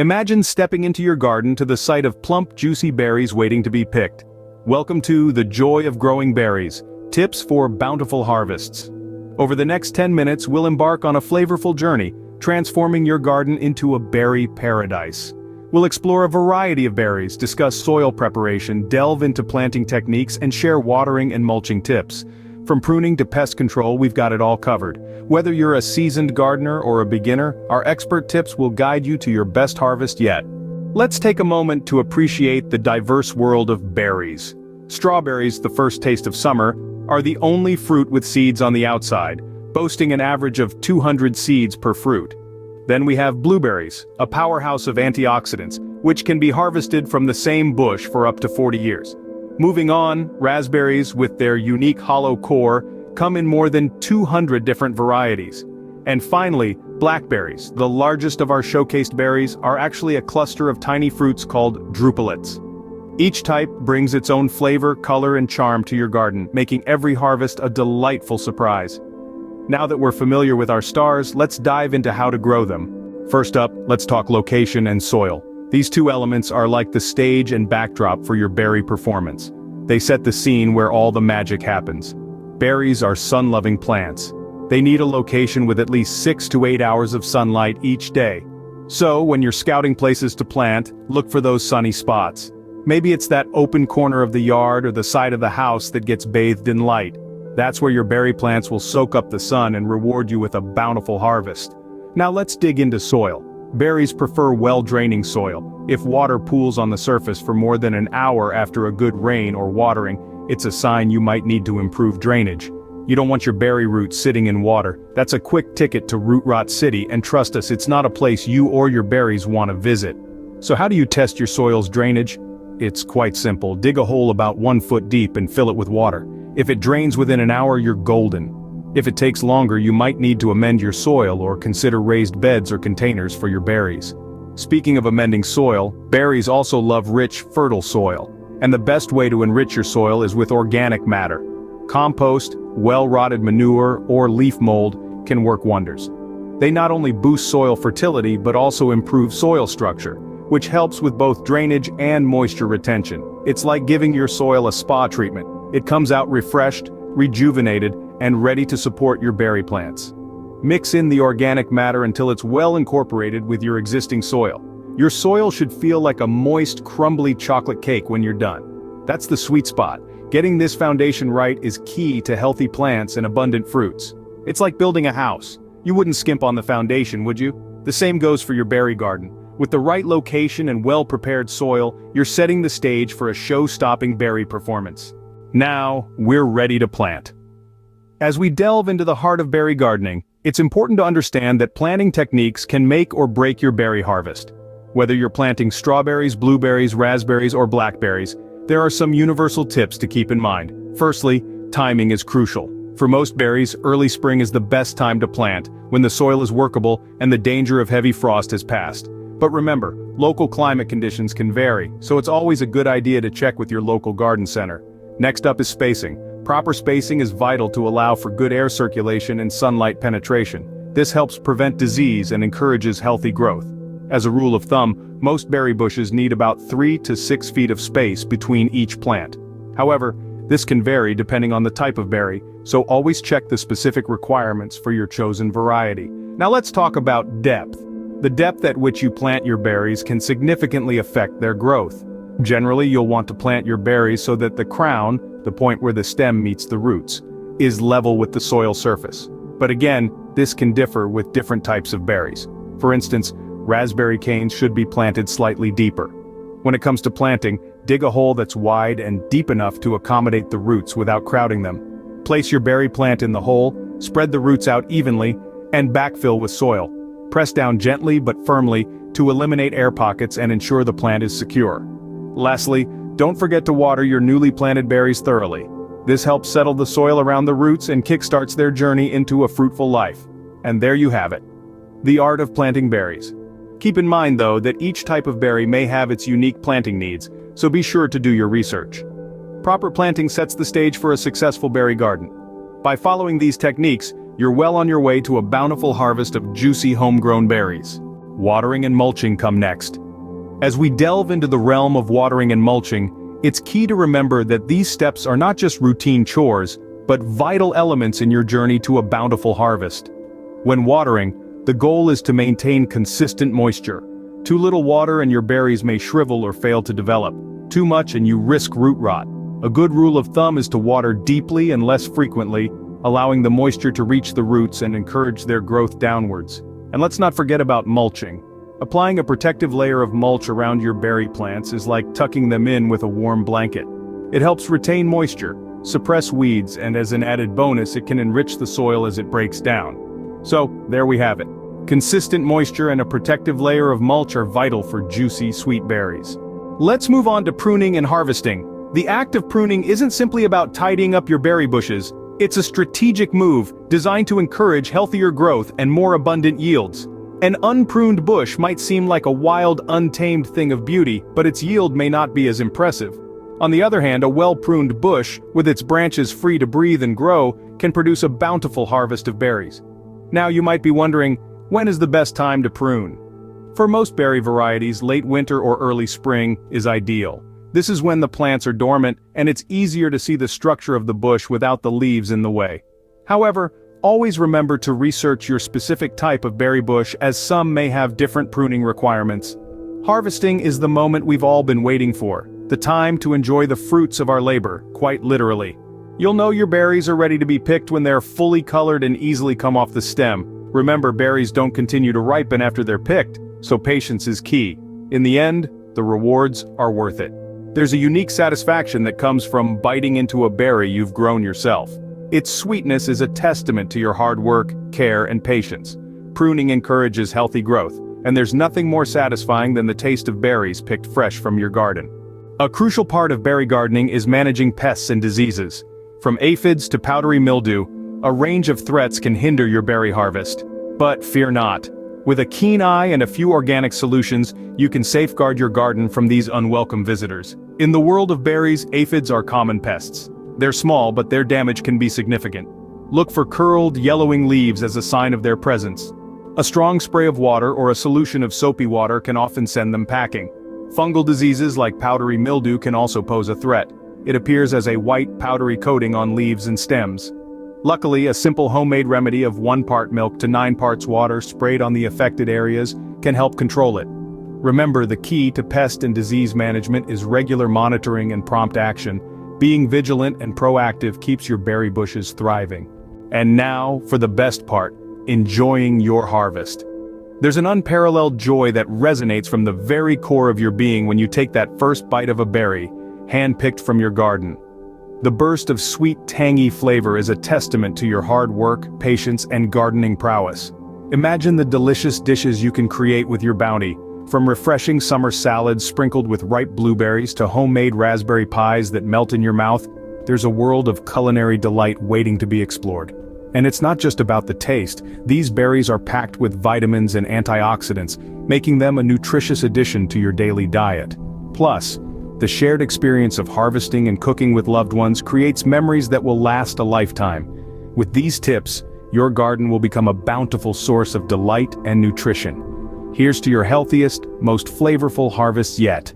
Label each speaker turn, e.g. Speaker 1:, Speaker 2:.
Speaker 1: Imagine stepping into your garden to the sight of plump, juicy berries waiting to be picked. Welcome to The Joy of Growing Berries, tips for bountiful harvests. Over the next 10 minutes, we'll embark on a flavorful journey, transforming your garden into a berry paradise. We'll explore a variety of berries, discuss soil preparation, delve into planting techniques, and share watering and mulching tips. From pruning to pest control, we've got it all covered. Whether you're a seasoned gardener or a beginner, our expert tips will guide you to your best harvest yet. Let's take a moment to appreciate the diverse world of berries. Strawberries, the first taste of summer, are the only fruit with seeds on the outside, boasting an average of 200 seeds per fruit. Then we have blueberries, a powerhouse of antioxidants, which can be harvested from the same bush for up to 40 years. Moving on, raspberries, with their unique hollow core, come in more than 200 different varieties. And finally, blackberries, the largest of our showcased berries, are actually a cluster of tiny fruits called drupelets. Each type brings its own flavor, color, and charm to your garden, making every harvest a delightful surprise. Now that we're familiar with our stars, let's dive into how to grow them. First up, let's talk location and soil. These two elements are like the stage and backdrop for your berry performance. They set the scene where all the magic happens. Berries are sun-loving plants. They need a location with at least 6 to 8 hours of sunlight each day. So, when you're scouting places to plant, look for those sunny spots. Maybe it's that open corner of the yard or the side of the house that gets bathed in light. That's where your berry plants will soak up the sun and reward you with a bountiful harvest. Now let's dig into soil. Berries prefer well-draining soil. If water pools on the surface for more than an hour after a good rain or watering, it's a sign you might need to improve drainage. You don't want your berry roots sitting in water. That's a quick ticket to root rot city, and trust us, it's not a place you or your berries want to visit. So how do you test your soil's drainage? It's quite simple. Dig a hole about 1 foot deep and fill it with water. If it drains within an hour, you're golden. If it takes longer, you might need to amend your soil or consider raised beds or containers for your berries. Speaking of amending soil, berries also love rich, fertile soil. And the best way to enrich your soil is with organic matter. Compost, well-rotted manure, or leaf mold can work wonders. They not only boost soil fertility but also improve soil structure, which helps with both drainage and moisture retention. It's like giving your soil a spa treatment. It comes out refreshed, rejuvenated, and ready to support your berry plants. Mix in the organic matter until it's well incorporated with your existing soil. Your soil should feel like a moist, crumbly chocolate cake when you're done. That's the sweet spot. Getting this foundation right is key to healthy plants and abundant fruits. It's like building a house. You wouldn't skimp on the foundation, would you? The same goes for your berry garden. With the right location and well-prepared soil, you're setting the stage for a show-stopping berry performance. Now, we're ready to plant. As we delve into the heart of berry gardening, it's important to understand that planting techniques can make or break your berry harvest. Whether you're planting strawberries, blueberries, raspberries, or blackberries, there are some universal tips to keep in mind. Firstly, timing is crucial. For most berries, early spring is the best time to plant, when the soil is workable and the danger of heavy frost has passed. But remember, local climate conditions can vary, so it's always a good idea to check with your local garden center. Next up is spacing. Proper spacing is vital to allow for good air circulation and sunlight penetration. This helps prevent disease and encourages healthy growth. As a rule of thumb, most berry bushes need about 3 to 6 feet of space between each plant. However, this can vary depending on the type of berry, so always check the specific requirements for your chosen variety. Now let's talk about depth. The depth at which you plant your berries can significantly affect their growth. Generally, you'll want to plant your berries so that the crown, the point where the stem meets the roots, is level with the soil surface. But again, this can differ with different types of berries. For instance, raspberry canes should be planted slightly deeper. When it comes to planting, dig a hole that's wide and deep enough to accommodate the roots without crowding them. Place your berry plant in the hole, spread the roots out evenly, and backfill with soil. Press down gently but firmly to eliminate air pockets and ensure the plant is secure. Lastly, don't forget to water your newly planted berries thoroughly. This helps settle the soil around the roots and kickstarts their journey into a fruitful life. And there you have it. The art of planting berries. Keep in mind though that each type of berry may have its unique planting needs, so be sure to do your research. Proper planting sets the stage for a successful berry garden. By following these techniques, you're well on your way to a bountiful harvest of juicy homegrown berries. watering and mulching come next. As we delve into the realm of watering and mulching, it's key to remember that these steps are not just routine chores, but vital elements in your journey to a bountiful harvest. When watering, the goal is to maintain consistent moisture. Too little water and your berries may shrivel or fail to develop. Too much and you risk root rot. A good rule of thumb is to water deeply and less frequently, allowing the moisture to reach the roots and encourage their growth downwards. And let's not forget about mulching. Applying a protective layer of mulch around your berry plants is like tucking them in with a warm blanket. It helps retain moisture, suppress weeds, and as an added bonus, it can enrich the soil as it breaks down. So, there we have it. Consistent moisture and a protective layer of mulch are vital for juicy, sweet berries. Let's move on to pruning and harvesting. The act of pruning isn't simply about tidying up your berry bushes. It's a strategic move designed to encourage healthier growth and more abundant yields. An unpruned bush might seem like a wild, untamed thing of beauty, but its yield may not be as impressive. On the other hand, a well-pruned bush, with its branches free to breathe and grow, can produce a bountiful harvest of berries. Now you might be wondering, when is the best time to prune? For most berry varieties, late winter or early spring is ideal. This is when the plants are dormant, and it's easier to see the structure of the bush without the leaves in the way. However, always remember to research your specific type of berry bush, as some may have different pruning requirements. Harvesting is the moment we've all been waiting for, the time to enjoy the fruits of our labor, quite literally. You'll know your berries are ready to be picked when they're fully colored and easily come off the stem. Remember, berries don't continue to ripen after they're picked, so patience is key. In the end, the rewards are worth it. There's a unique satisfaction that comes from biting into a berry you've grown yourself. Its sweetness is a testament to your hard work, care, and patience. Pruning encourages healthy growth, and there's nothing more satisfying than the taste of berries picked fresh from your garden. A crucial part of berry gardening is managing pests and diseases. From aphids to powdery mildew, a range of threats can hinder your berry harvest. But fear not. With a keen eye and a few organic solutions, you can safeguard your garden from these unwelcome visitors. In the world of berries, aphids are common pests. They're small, but their damage can be significant. Look for curled, yellowing leaves as a sign of their presence. A strong spray of water or a solution of soapy water can often send them packing. Fungal diseases like powdery mildew can also pose a threat. It appears as a white, powdery coating on leaves and stems. Luckily, a simple homemade remedy of 1 part milk to 9 parts water sprayed on the affected areas can help control it. Remember, the key to pest and disease management is regular monitoring and prompt action. Being vigilant and proactive keeps your berry bushes thriving. And now, for the best part, enjoying your harvest. There's an unparalleled joy that resonates from the very core of your being when you take that first bite of a berry, hand-picked from your garden. The burst of sweet, tangy flavor is a testament to your hard work, patience, and gardening prowess. Imagine the delicious dishes you can create with your bounty, from refreshing summer salads sprinkled with ripe blueberries to homemade raspberry pies that melt in your mouth. There's a world of culinary delight waiting to be explored. And it's not just about the taste. These berries are packed with vitamins and antioxidants, making them a nutritious addition to your daily diet. Plus, the shared experience of harvesting and cooking with loved ones creates memories that will last a lifetime. With these tips, your garden will become a bountiful source of delight and nutrition. Here's to your healthiest, most flavorful harvests yet.